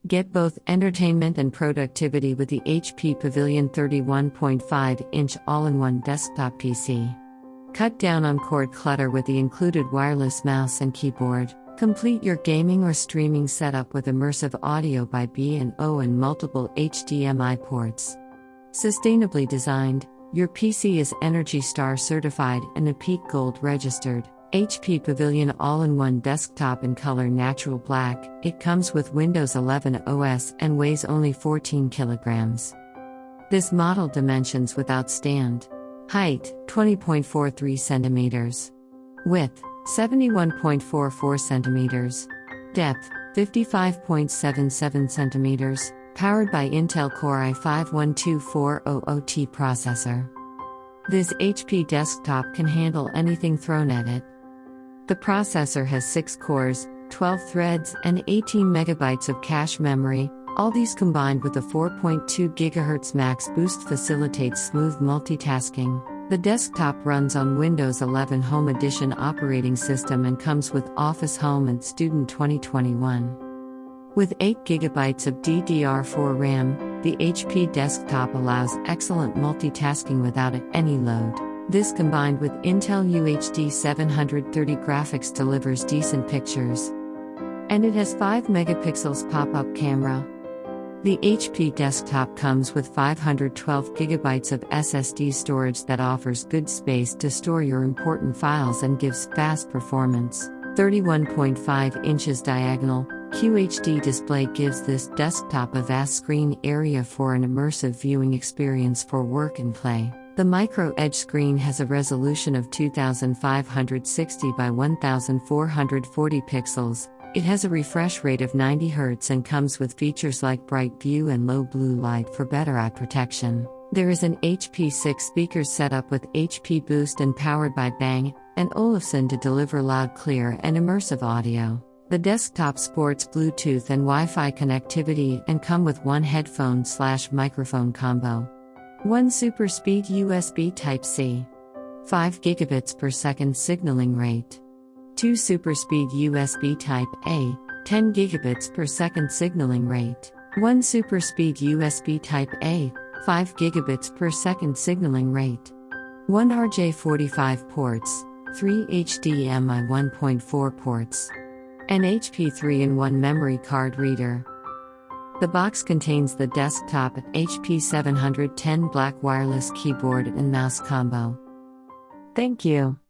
Get both entertainment and productivity with the HP Pavilion 31.5-inch all-in-one desktop PC. Cut down on cord clutter with the included wireless mouse and keyboard. Complete your gaming or streaming setup with immersive audio by B&O and multiple HDMI ports. Sustainably designed, your PC is ENERGY STAR certified and EPEAT Gold registered. HP Pavilion all-in-one desktop in color natural black. It comes with Windows 11 OS and weighs only 14 kilograms. This model dimensions without stand. Height, 20.43 centimeters. Width, 71.44 centimeters. Depth, 55.77 centimeters. Powered by Intel Core i5-12400T processor. This HP desktop can handle anything thrown at it. The processor has 6 cores, 12 threads, and 18 megabytes of cache memory. All these combined with a 4.2 GHz max boost facilitates smooth multitasking. The desktop runs on Windows 11 Home Edition operating system and comes with Office Home and Student 2021. With 8 GB of DDR4 RAM, the HP desktop allows excellent multitasking without any load. This combined with Intel UHD 730 graphics delivers decent pictures. And it has 5 megapixels pop-up camera. The HP desktop comes with 512 GB of SSD storage that offers good space to store your important files and gives fast performance. 31.5 inches diagonal QHD display gives this desktop a vast screen area for an immersive viewing experience for work and play. The micro edge screen has a resolution of 2560 by 1440 pixels. It has a refresh rate of 90 Hz and comes with features like bright view and low blue light for better eye protection. There is an HP 6 speakers setup with HP Boost and powered by Bang & Olufsen to deliver loud, clear, and immersive audio. The desktop sports Bluetooth and Wi-Fi connectivity and come with one headphone/microphone combo. 1 super speed USB Type-C. 5 gigabits per second signaling rate. 2 super speed USB Type-A, 10 gigabits per second signaling rate. 1 super speed USB Type-A, 5 gigabits per second signaling rate. 1 RJ45 ports, 3 HDMI 1.4 ports. An HP 3-in-1 memory card reader. The box contains the desktop HP 710 black wireless keyboard and mouse combo. Thank you.